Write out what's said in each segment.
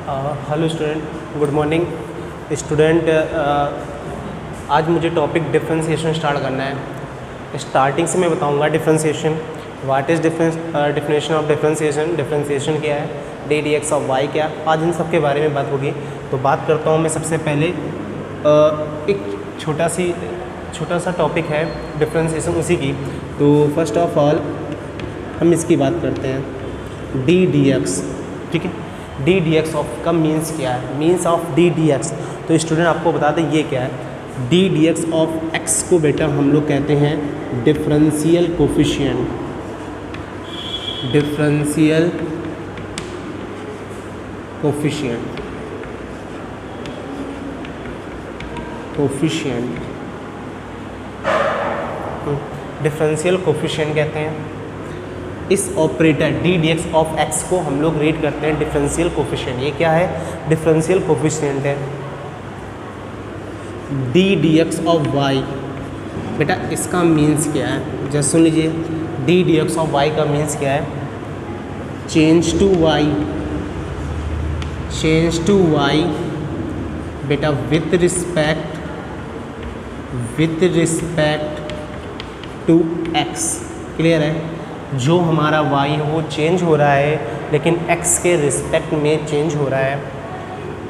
Hello student, good morning student. आज मुझे topic differentiation start करना है। स्टार्टिंग से मैं बताऊंगा differentiation, what is definition of differentiation, differentiation क्या है, D D x of Y क्या, आज इन सब के बारे में बात होगी। तो बात करता हूँ मैं सबसे पहले एक छोटा सा टॉपिक है डिफरेंशिएशन उसी की। तो फर्स्ट ऑफ ऑल हम इसकी बात करते हैं डी डी एक्स, ठीक है। डी डी एक्स ऑफ का मीन्स क्या है, means of D D x. तो स्टूडेंट आपको बता दें ये क्या है। D D x of x को बेटा हम लोग कहते हैं differential coefficient, differential coefficient, coefficient, differential coefficient कहते हैं। इस operator D D x of x को हम लोग रेट करते हैं डिफरेंशियल कोफिशिएंट। ये क्या है, डिफरेंशियल कोफिशिएंट है। D D x of Y, बेटा इसका मीन्स क्या है, जस्ट सुन लीजिए। D D x of Y का मीन्स क्या है, change to y, change to y बेटा with respect to x. Clear है, जो हमारा y है वो चेंज हो रहा है लेकिन x के रिस्पेक्ट में चेंज हो रहा है।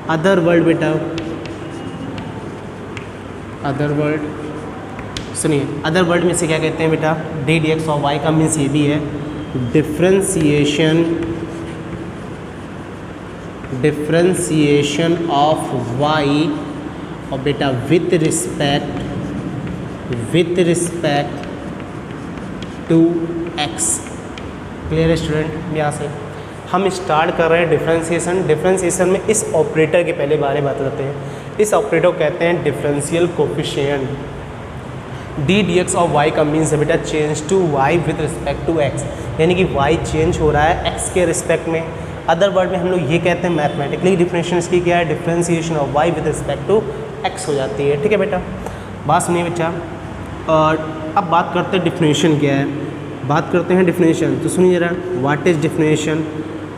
अदर वर्ड बेटा, अदर वर्ड सुनिए, अदर वर्ड में से क्या कहते हैं बेटा, D D x of Y का मीन्स ये भी है डिफरेंशिएशन ऑफ y और बेटा with respect to x. Clear है स्टूडेंट। यहाँ से हम स्टार्ट कर रहे हैं डिफरेंशिएशन। डिफरेंशिएशन में इस ऑपरेटर के पहले बारे में बात करते हैं। इस ऑपरेटर को कहते हैं differential coefficient. D D x of Y का मीन्स है बेटा change to Y with respect to X, यानी कि वाई चेंज हो रहा है एक्स के रिस्पेक्ट में। अदर वर्ड में हम लोग ये कहते हैं मैथमेटिकली डिफरेंशिएशन इसकी क्या है, differentiation of Y with respect to X हो जाती है। ठीक है बेटा, बात सुनिए बच्चा। अब बात करते हैं डिफिनेशन क्या है, बात करते हैं डिफिनेशन। तो सुनिए जरा, what is definition,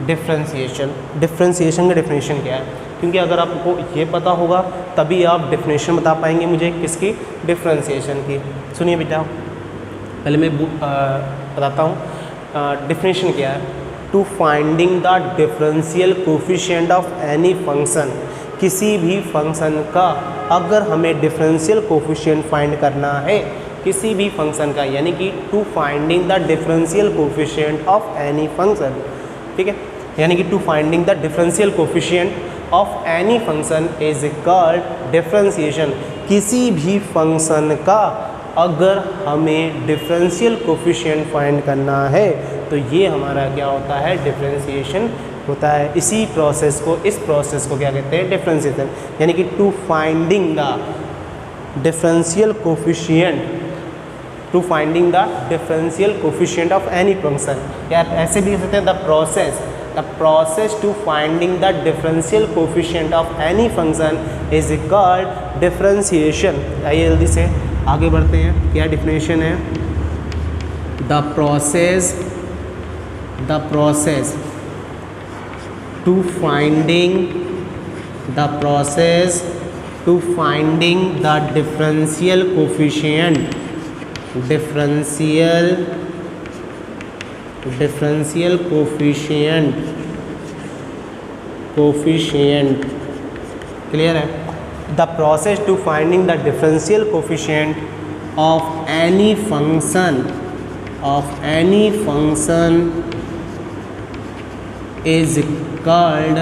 differentiation. Differentiation का डिफिनेशन क्या है, क्योंकि अगर आपको ये पता होगा तभी आप डिफिनेशन बता पाएंगे मुझे किसकी, डिफरेंशिएशन की। सुनिए बेटा, पहले मैं बताता हूँ डिफिनेशन क्या है। To finding the differential coefficient of any function, किसी भी फंक्शन का अगर हमें डिफरेंशियल कोफिशिएंट फाइंड करना है किसी भी फंक्शन का, यानी कि to finding the differential coefficient of any function, ठीक है, यानी कि to finding the differential coefficient of any function is called differentiation. किसी भी फंक्शन का अगर हमें डिफरेंशियल कोफिशिएंट फाइंड करना है तो ये हमारा क्या होता है, डिफरेंशिएशन होता है। इसी प्रोसेस को, इस प्रोसेस को क्या कहते हैं, डिफरेंशिएशन, यानी कि to finding the differential coefficient, to finding the differential coefficient of any function, या ऐसे भी कह सकते हैं the process to finding the differential coefficient of any function is called differentiation. आइए जल्दी से आगे बढ़ते हैं, क्या डिफिनेशन है। The process to finding the differential coefficient, differential coefficient, clear है। The process to finding the differential coefficient of any function is called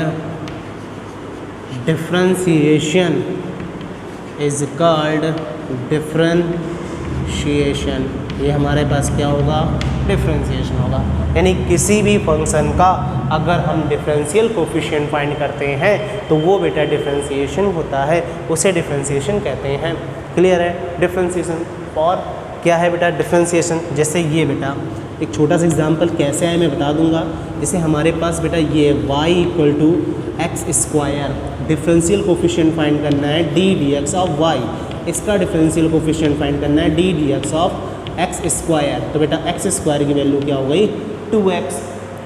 differentiation, ये हमारे पास क्या होगा, डिफरेंशिएशन होगा। यानी किसी भी फंक्शन का अगर हम डिफरेंशियल कोफिशिएंट फाइंड करते हैं तो वो बेटा डिफरेंशिएशन होता है, उसे डिफरेंशिएशन कहते हैं। क्लियर है। डिफरेंशिएशन और क्या है बेटा, डिफरेंशिएशन। जैसे ये बेटा एक छोटा सा एग्जांपल कैसे है मैं बता दूंगा। जैसे हमारे पास बेटा ये y equal to X square, differential coefficient find करना है D D x of Y, इसका डिफरेंशियल कोफिशिएंट फाइंड करना है D D x of X square. तो बेटा एक्स स्क्वायर की वैल्यू क्या हो गई, 2x।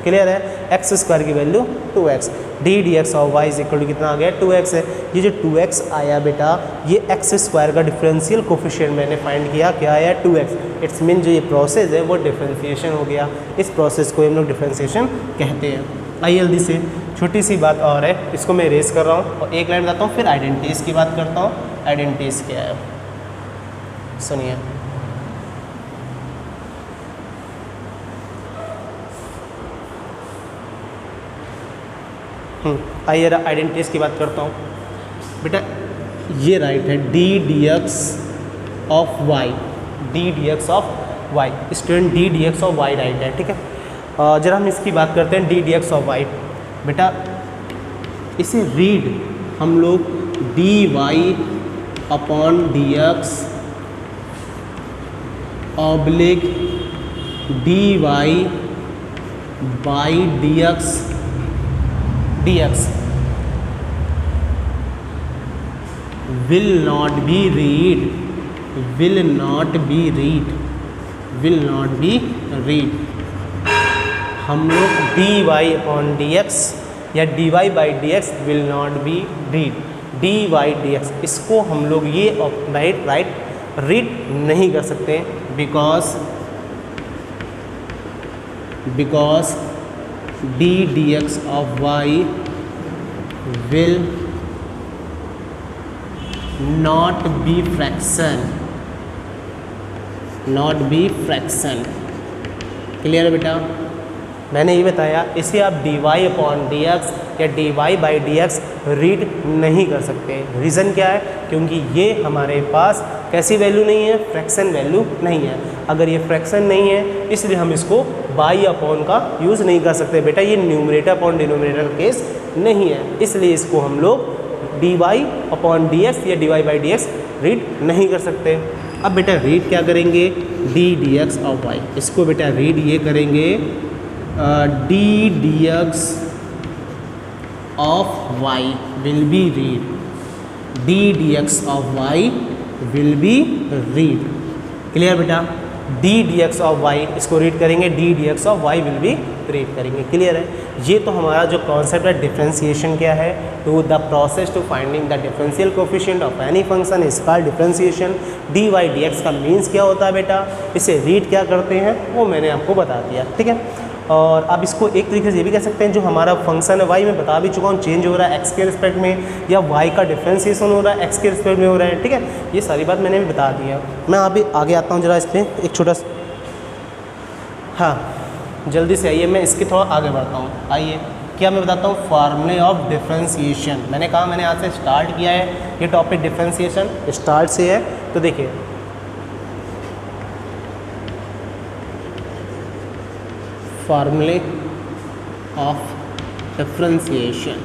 क्लियर है। एक्स स्क्वायर की value 2x, D D x of Y is equal to कितना आ गया 2x है। ये जो 2x आया बेटा ये एक्स स्क्वायर का डिफरेंशियल कोफिशिएंट मैंने फाइंड किया, क्या आया 2x। इट्स मीन जो ये प्रोसेस है वो डिफरेंशिएशन हो गया, इस प्रोसेस को हम लोग डिफरेंशिएशन कहते हैं। आइए जल्दी से छोटी सी बात और है, इसको मैं रेस कर रहा हूँ और एक लाइन बताता हूँ, फिर आइडेंटिटीज़ की बात करता हूँ। आइडेंटिटीज़ क्या है सुनिए। आइए आइडेंटिटीज़ की बात करता हूँ बेटा। ये राइट है D D x of Y, D D x of Y, student D D x of Y right है, ठीक है। जरा हम इसकी बात करते हैं D D x of Y. बेटा इसे रीड हम लोग D Y upon D X oblique D Y by D X dx will not be read, will not be read, will not be read। हम लोग dy अपॉन dx या dy by dx will not be read, dy dx इसको हम लोग ये right read नहीं कर सकते because d dx of y will not be fraction, not be fraction। Clear है बेटा, मैंने ये बताया इसे आप dy अपॉन dx या dy बाई dx रीड नहीं कर सकते। रीज़न क्या है? क्योंकि ये हमारे पास कैसी वैल्यू नहीं है, फ्रैक्शन वैल्यू नहीं है। अगर ये फ्रैक्शन नहीं है इसलिए हम इसको बाई अपॉन का यूज़ नहीं कर सकते बेटा, ये न्यूमरेटर अपॉन डिनोमिनेटर का केस नहीं है, इसलिए इसको हम लोग D Y upon D x या d Y by D x read नहीं कर सकते। अब बेटा रीड क्या करेंगे, D D x of y, इसको बेटा रीड ये करेंगे D D x of Y will be read, d D x of Y will be read. Clear बेटा, D D x of y इसको रीड करेंगे, D D x of Y will be read करेंगे। Clear है। ये तो हमारा जो concept है डिफरेंशिएशन क्या है, to the process to finding the differential coefficient of any function is called differentiation. D Y D X का मीन्स क्या होता है बेटा, इसे रीड क्या करते हैं वो मैंने आपको बता दिया, ठीक है। और अब इसको एक तरीके से ये भी कह सकते हैं जो हमारा फंक्शन है वाई मैं बता भी चुका हूँ चेंज हो रहा है एक्स के रिस्पेक्ट में, या वाई का डिफरेंशिएशन हो रहा है एक्स के रिस्पेक्ट में हो रहा है, ठीक है। ये सारी बात मैंने भी बता दी है। मैं अभी आगे आता हूँ जरा इस पर एक छोटा सा, हाँ जल्दी से आइए, मैं इसके थोड़ा आगे बढ़ता हूँ। आइए क्या मैं बताता हूँ फार्मूले ऑफ डिफरेंशिएशन। मैंने कहा मैंने आज से स्टार्ट किया है ये टॉपिक डिफरेंशिएशन स्टार्ट से है, तो देखिए फार्मूले ऑफ डिफरेंशिएशन,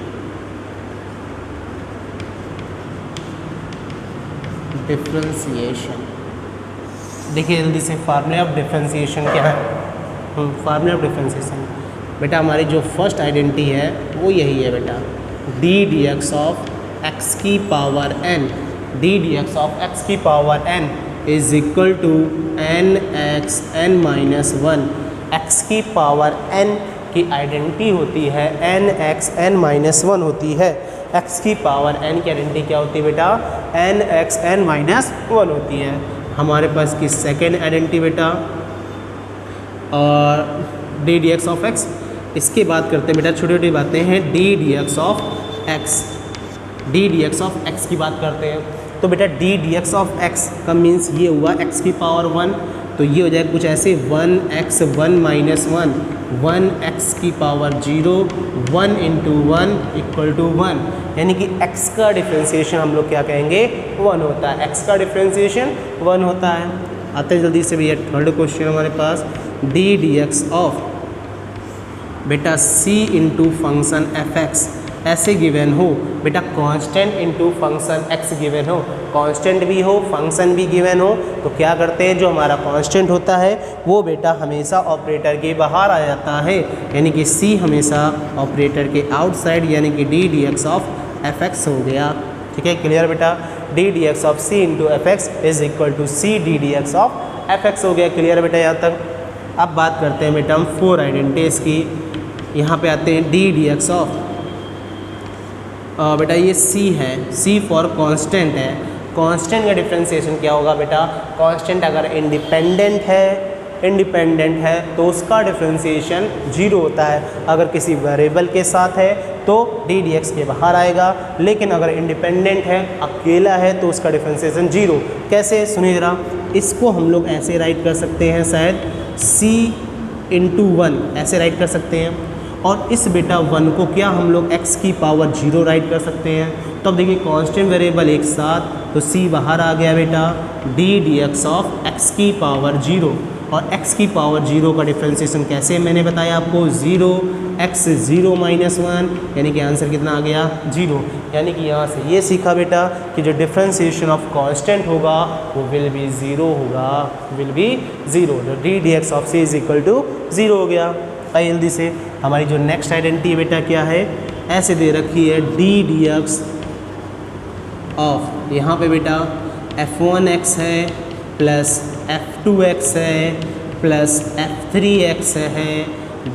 देखिए जल्दी से फार्मूले ऑफ डिफरेंशिएशन क्या है। फार्मूले ऑफ डिफरेंशिएशन बेटा हमारी जो फर्स्ट आइडेंटिटी है वो यही है बेटा, D D x of x की power n, d D x of x की power n is equal to n x N minus one. X की पावर n की आइडेंटिटी होती है n x N minus one होती है। X की power n की आइडेंटिटी क्या होती है बेटा, N x N minus one होती है। हमारे पास की सेकेंड आइडेंटिटी बेटा और D D x of X. इसकी बात करते हैं बेटा, छोटी छोटी बातें हैं, D D x of X, D D x of x की बात करते हैं। तो बेटा D D x of X का मीन्स ये हुआ एक्स की पावर वन, तो ये हो जाएगा कुछ ऐसे 1x 1 माइनस 1, 1x की पावर 0, 1 इंटू 1 इक्वल टू 1, यानी कि x का डिफरेंशिएशन हम लोग क्या कहेंगे 1 होता है, x का डिफरेंशिएशन 1 होता है। आते हैं जल्दी से भैया थर्ड क्वेश्चन हमारे पास, डी डी एक्स ऑफ बेटा c into function F x ऐसे गिवन हो बेटा, constant into function x given हो, कांस्टेंट भी हो फंक्शन भी गिवन हो, तो क्या करते हैं जो हमारा कांस्टेंट होता है वो बेटा हमेशा ऑपरेटर के बाहर आ जाता है, यानी कि c हमेशा ऑपरेटर के आउटसाइड, यानी कि D D x of F X हो गया, ठीक है। क्लियर बेटा, D D x of c into F X is equal to c D D x of F X हो गया। क्लियर बेटा यहाँ तक। अब बात करते हैं बेटा हम फोर आइडेंटिटीज़ की। यहाँ पे आते हैं डी डी एक्स ऑफ बेटा ये सी है, सी फॉर कांस्टेंट है। कांस्टेंट का डिफरेंशिएशन क्या होगा बेटा? कांस्टेंट अगर इंडिपेंडेंट है तो उसका डिफरेंशिएशन 0 होता है। अगर किसी वेरिएबल के साथ है तो डी डी एक्स के बाहर आएगा, लेकिन अगर इंडिपेंडेंट है, अकेला है, तो उसका डिफरेंशिएशन 0। कैसे? सुनिए जरा, इसको हम लोग ऐसे राइट कर सकते हैं, शायद c × 1 ऐसे राइट कर सकते हैं, और इस बेटा 1 को क्या हम लोग x की पावर 0 राइट कर सकते हैं। तो अब देखिए कांस्टेंट वेरिएबल एक साथ, तो c बाहर आ गया बेटा, D D x of x की पावर 0, और x की पावर 0 का डिफरेंशिएशन कैसे मैंने बताया आपको, 0 x 0 - 1, यानी कि आंसर कितना आ गया? 0। यानी कि यहाँ से ये सीखा बेटा कि जो डिफरेंशिएशन ऑफ कांस्टेंट होगा वो विल बी 0 होगा, विल बी 0। तो D D x of c = 0 हो गया। आइए जल्दी से हमारी जो नेक्स्ट आइडेंटिटी बेटा क्या है, ऐसे दे रखी है डी डी एक्स ऑफ, यहाँ पे बेटा f1x है प्लस f2x है प्लस f3x है,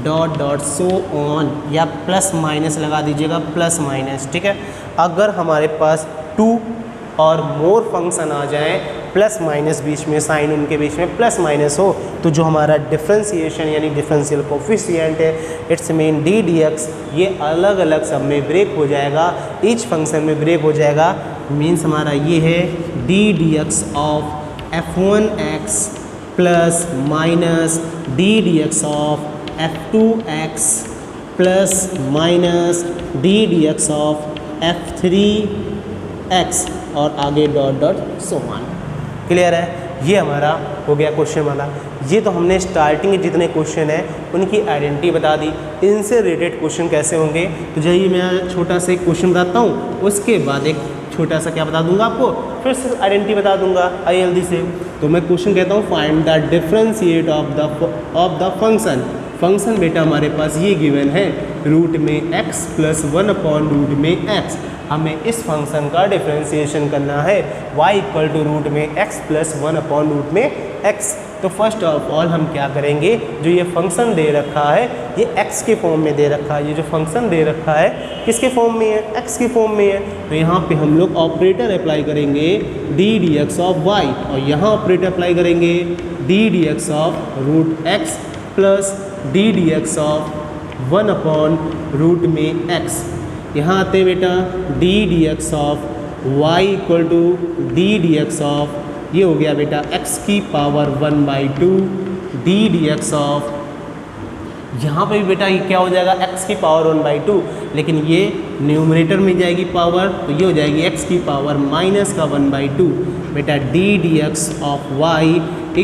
डॉट डॉट सो ऑन, या प्लस माइनस लगा दीजिएगा, प्लस माइनस, ठीक है। अगर हमारे पास 2 और मोर फंक्शन आ जाएं, प्लस माइनस बीच में, साइन उनके बीच में प्लस माइनस हो, तो जो हमारा डिफरेंशिएशन यानी डिफरेंशियल कोफिशिएंट है, it's mean D D x, ये अलग अलग सब में ब्रेक हो जाएगा, ईच फंक्शन में ब्रेक हो जाएगा। मीन्स हमारा ये है D D x of f1x plus minus D D x of f2x plus minus D D x of f3x, और आगे dot dot so on. Clear है? ये हमारा हो गया क्वेश्चन वाला। ये तो हमने स्टार्टिंग के जितने क्वेश्चन है उनकी आइडेंटिटी बता दी। इनसे रिलेटेड क्वेश्चन कैसे होंगे, तो जाइए मैं छोटा सा एक क्वेश्चन बताता हूँ, उसके बाद एक छोटा सा क्या बता दूंगा आपको, फिर से आइडेंटिटी बता दूंगा। आइए जल्दी से, तो मैं क्वेश्चन कहता हूँ find the differentiate of the function. Function बेटा हमारे पास ये गिवन है, रूट में x + 1/रूट में x। हमें इस फंक्शन का डिफरेंशिएशन करना है y = रूट में x + 1/रूट में x। तो फर्स्ट ऑफ ऑल हम क्या करेंगे, जो ये फंक्शन दे रखा है ये x के फॉर्म में दे रखा है, ये जो फंक्शन दे रखा है किसके फॉर्म में है, x के फॉर्म में है। तो यहाँ पे हम लोग ऑपरेटर अप्लाई करेंगे D D x of y, और यहाँ ऑपरेटर अप्लाई करेंगे D D x of root x plus D D x of 1/रूट में x। यहाँ आते बेटा D D x of y = d D x of, ये हो गया बेटा x की power 1/2 d D x of, यहाँ पे भी बेटा ये क्या हो जाएगा, x की पावर 1/2, लेकिन ये न्यूमरेटर में जाएगी पावर, तो ये हो जाएगी x की पावर -1/2 बेटा D D x of y =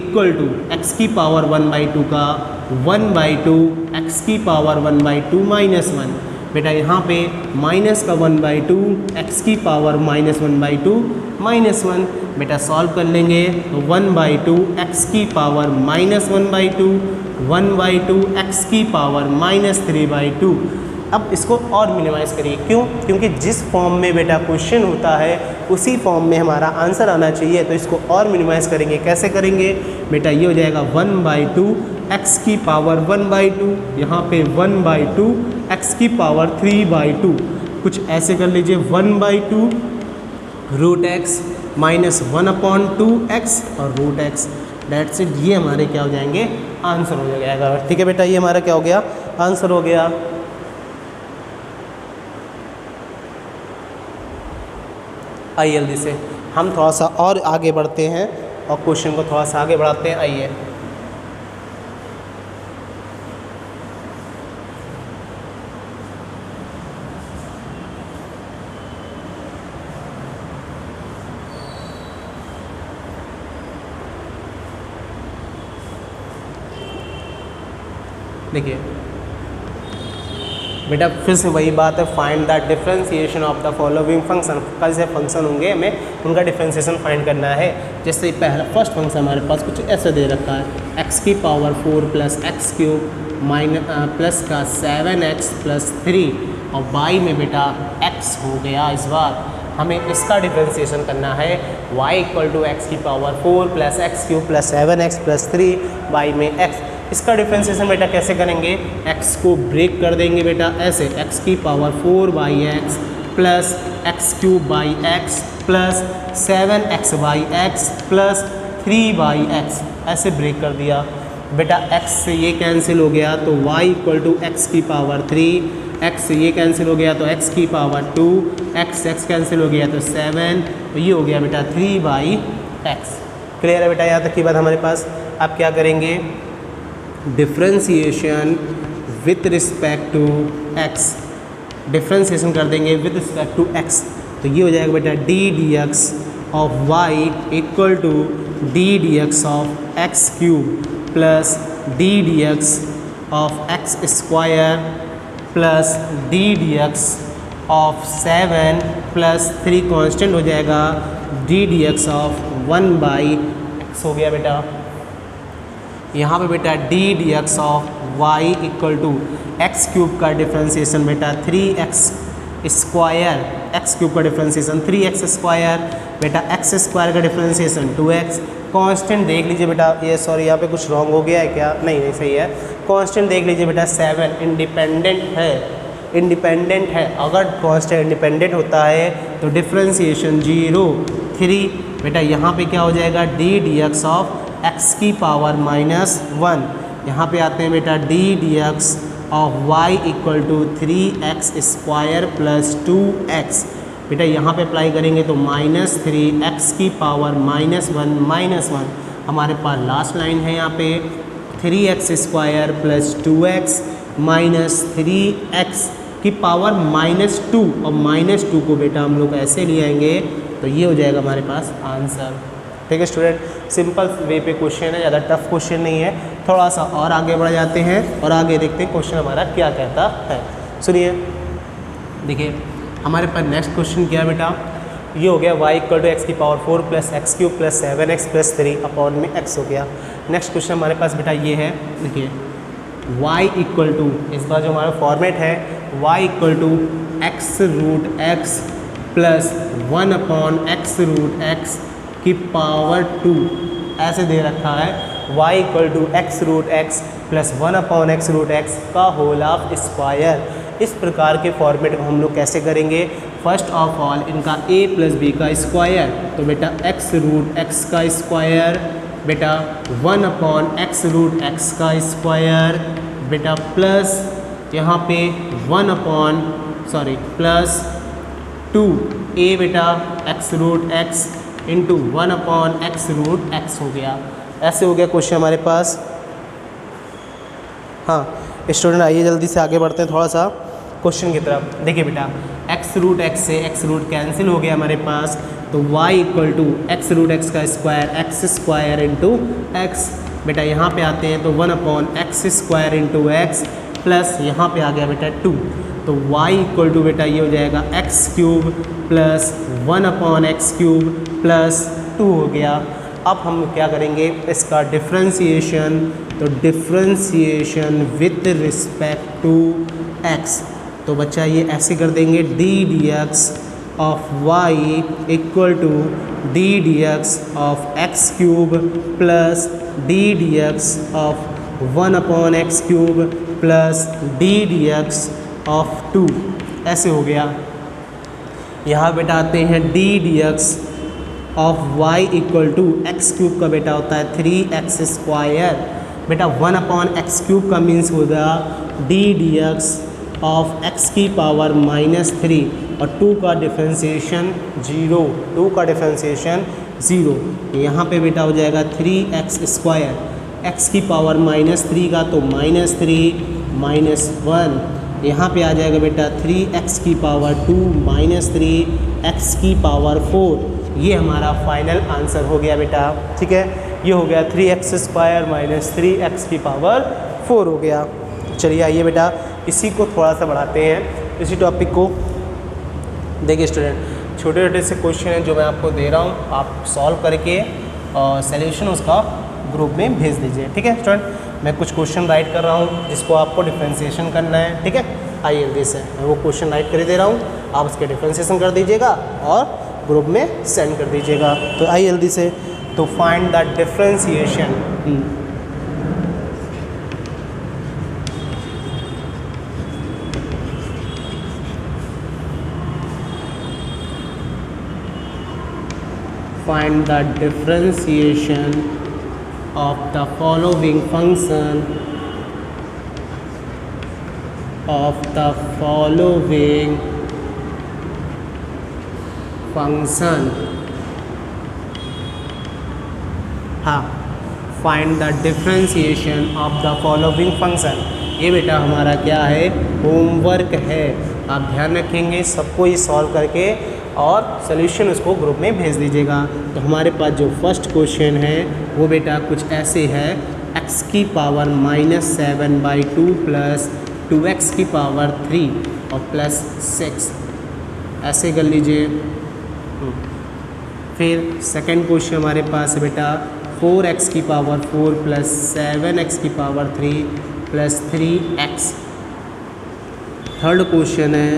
x की पावर 1/2 का 1/2 x की पावर 1/2 -1। बेटा यहाँ पे माइनस का 1/2 x की पावर -1/2 -1। बेटा सॉल्व कर लेंगे तो 1/2 x की पावर -1/2 1/2 x की पावर -3/2। अब इसको और मिनिमाइज़ करिए, क्यों? क्योंकि जिस फॉर्म में बेटा क्वेश्चन होता है उसी फॉर्म में हमारा आंसर आना चाहिए, तो इसको और मिनिमाइज़ करेंगे। कैसे करेंगे बेटा, ये हो जाएगा 1/2 x की पावर 1/2, यहाँ पे 1/2 x की पावर 3/2। कुछ ऐसे कर लीजिए 1/2 रूट x माइनस 1/2x और रूट x, डेट्स इट। ये हमारे क्या हो जाएंगे, आंसर हो जाएगा। ठीक है बेटा, ये हमारा क्या हो गया, आंसर हो गया। आइए जल्दी से हम थोड़ा सा और आगे बढ़ते हैं और क्वेश्चन को थोड़ा सा आगे बढ़ाते हैं। आइए देखिए बेटा, फिर से वही बात है, find the differentiation of the following function. कल से फंक्शन होंगे, हमें उनका डिफरेंशिएशन फाइंड करना है। जैसे पहला फर्स्ट फंक्शन हमारे पास कुछ ऐसे दे रखा है, x की power 4 plus x cube minus plus का 7x प्लस 3, और y में बेटा x हो गया। इस बार हमें इसका डिफरेंशिएशन करना है, y = x की power 4 plus x cube plus 7x plus 3, y में x। इसका डिफ्रेंसिएशन बेटा कैसे करेंगे, x को ब्रेक कर देंगे बेटा ऐसे, x की power 4/x plus x cube by x plus 7x by x plus 3/x, ऐसे ब्रेक कर दिया बेटा। x से ये कैंसिल हो गया तो y इक्वल टू एक्स की पावर 3, x से ये कैंसिल हो गया तो x की पावर 2, x कैंसिल हो गया तो 7, तो ये हो गया बेटा 3/x। क्लियर है बेटा, यहाँ तक की बात हमारे पास। आप क्या करेंगे, differentiation with respect to x, differentiation कर देंगे विथ रिस्पेक्ट टू x, तो ये हो जाएगा बेटा D D x of Y equal to D D x of X cube plus D D x of X square plus D D x of 7 plus 3 constant हो जाएगा D D x of 1/x हो गया बेटा। यहाँ पे बेटा D D x of Y equal to X cube का differentiation बेटा 3x स्क्वायर, एक्स क्यूब का डिफ्रेंसिएशन 3x स्क्वायर बेटा, एक्स स्क्वायर का डिफ्रेंसिएशन 2x। कांस्टेंट देख लीजिए बेटा, ये सॉरी यहाँ पे कुछ रॉन्ग हो गया है क्या, नहीं सही है। कांस्टेंट देख लीजिए बेटा 7 इंडिपेंडेंट है, अगर कांस्टेंट इंडिपेंडेंट होता है तो डिफ्रेंसिएशन 0 3 बेटा। यहाँ पे क्या हो जाएगा D D x of x की पावर -1, यहाँ पे आते हैं बेटा D D x of y equal to 3x square plus 2x बेटा, यहाँ पे अप्लाई करेंगे तो -3x की पावर -1 हमारे पास लास्ट लाइन है यहाँ पे 3x square plus 2x minus 3x की पावर -2, और -2 को बेटा हम लोग ऐसे ले आएंगे तो ये हो जाएगा हमारे पास आंसर। ठीक है स्टूडेंट, सिंपल वे पे क्वेश्चन है, ज़्यादा टफ क्वेश्चन नहीं है। थोड़ा सा और आगे बढ़ जाते हैं और आगे देखते हैं क्वेश्चन हमारा क्या कहता है। सुनिए, देखिए हमारे पास नेक्स्ट क्वेश्चन क्या है बेटा, ये हो गया y इक्वल टू एक्स की power 4 plus x cube plus 7x plus 3 upon में x हो गया। नेक्स्ट क्वेश्चन हमारे पास बेटा ये है, देखिए y इक्वल टू, इस बार जो हमारा फॉर्मेट है y equal to x root X plus 1 upon X root X की पावर 2 ऐसे दे रखा है, y equal to x root X plus 1 upon X root x का होल ऑफ स्क्वायर। इस प्रकार के फॉर्मेट को हम लोग कैसे करेंगे, फर्स्ट ऑफ ऑल इनका a प्लस बी का स्क्वायर, तो बेटा एक्स रूट एक्स का स्क्वायर बेटा 1 अपॉन एक्स रूट एक्स का स्क्वायर बेटा प्लस यहाँ पे 1 अपॉन प्लस 2a बेटा x root X into 1 upon X root X हो गया। ऐसे हो गया क्वेश्चन हमारे पास। हाँ स्टूडेंट, आइए जल्दी से आगे बढ़ते हैं थोड़ा सा क्वेश्चन की तरफ। देखिए बेटा एक्स रूट एक्स से एक्स रूट कैंसिल हो गया हमारे पास, तो y equal to x root x का square x square into x बेटा, यहाँ पे आते हैं तो 1 upon x square into x plus यहाँ पे आ गया बेटा 2, तो y इक्वल टू बेटा ये हो जाएगा x cube plus 1 upon X cube plus 2 हो गया। अब हम क्या करेंगे इसका डिफ्रेंसिएशन, तो differentiation with respect to x, तो बच्चा ये ऐसे कर देंगे D D x of y equal to D D x of X cube plus D D x of 1 upon X cube plus D D x of 2 ऐसे हो गया। यहाँ बेटा आते हैं D D x of y equal to X cube का बेटा होता है 3x स्क्वायर बेटा, 1 अपॉन एक्स क्यूब का मीन्स होगा D D x of x की पावर -3 और 2 का डिफ्रेंसिएशन 0, 2 का डिफ्रेंसिएशन 0। यहाँ पे बेटा हो जाएगा 3x स्क्वायर, x की पावर -3 का तो -3 -1, यहाँ पे आ जाएगा बेटा 3x की पावर 2 -3x की पावर 4। ये हमारा फाइनल आंसर हो गया बेटा। ठीक है, ये हो गया 3x स्क्वायर -3x की पावर 4 हो गया। चलिए आइए बेटा इसी को थोड़ा सा बढ़ाते हैं, इसी टॉपिक को। देखिए स्टूडेंट, छोटे छोटे से क्वेश्चन हैं जो मैं आपको दे रहा हूँ, आप सॉल्व करके और सॉल्यूशन उसका ग्रुप में भेज दीजिए। ठीक है स्टूडेंट, मैं कुछ क्वेश्चन राइट कर रहा हूँ जिसको आपको डिफ्रेंसिएशन करना है। ठीक है, आइए जल्दी से मैं वो क्वेश्चन राइट कर दे रहा हूँ, आप उसके डिफ्रेंसिएशन कर दीजिएगा और ग्रुप में सेंड कर दीजिएगा। तो आइए जल्दी से, तो find the differentiation find the differentiation of the following function हाँ, find the differentiation of the following function. ये बेटा हमारा क्या है, होमवर्क है। आप ध्यान रखेंगे, सबको ये सॉल्व करके और सोल्यूशन उसको ग्रुप में भेज दीजिएगा। तो हमारे पास जो फर्स्ट क्वेश्चन है वो बेटा कुछ ऐसे है, x की पावर -7/2 प्लस 2x की पावर 3 और प्लस 6, ऐसे कर लीजिए। फिर सेकंड क्वेश्चन हमारे पास है बेटा 4x की पावर 4 प्लस 7x की power 3 plus 3x। Third question है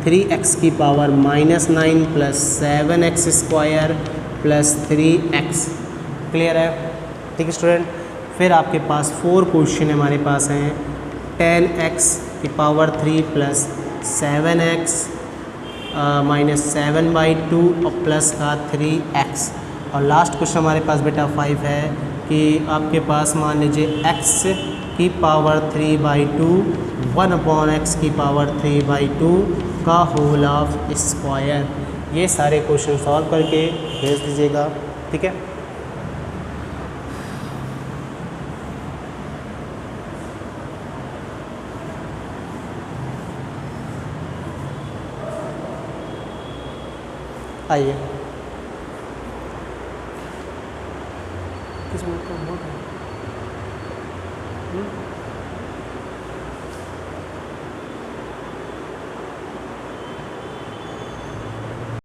3x की power -9 plus 7x square plus 3x। Clear है? ठीक है स्टूडेंट। फिर आपके पास 4 क्वेश्चन हमारे पास हैं 10x की पावर 3 प्लस 7x -7/2 और प्लस का 3x। और लास्ट क्वेश्चन हमारे पास बेटा 5 है कि आपके पास मान लीजिए x की पावर 3/2 1/x की पावर 3/2 का होल ऑफ स्क्वायर। ये सारे क्वेश्चन सॉल्व करके भेज दीजिएगा। ठीक है। आइए, किस मिनट का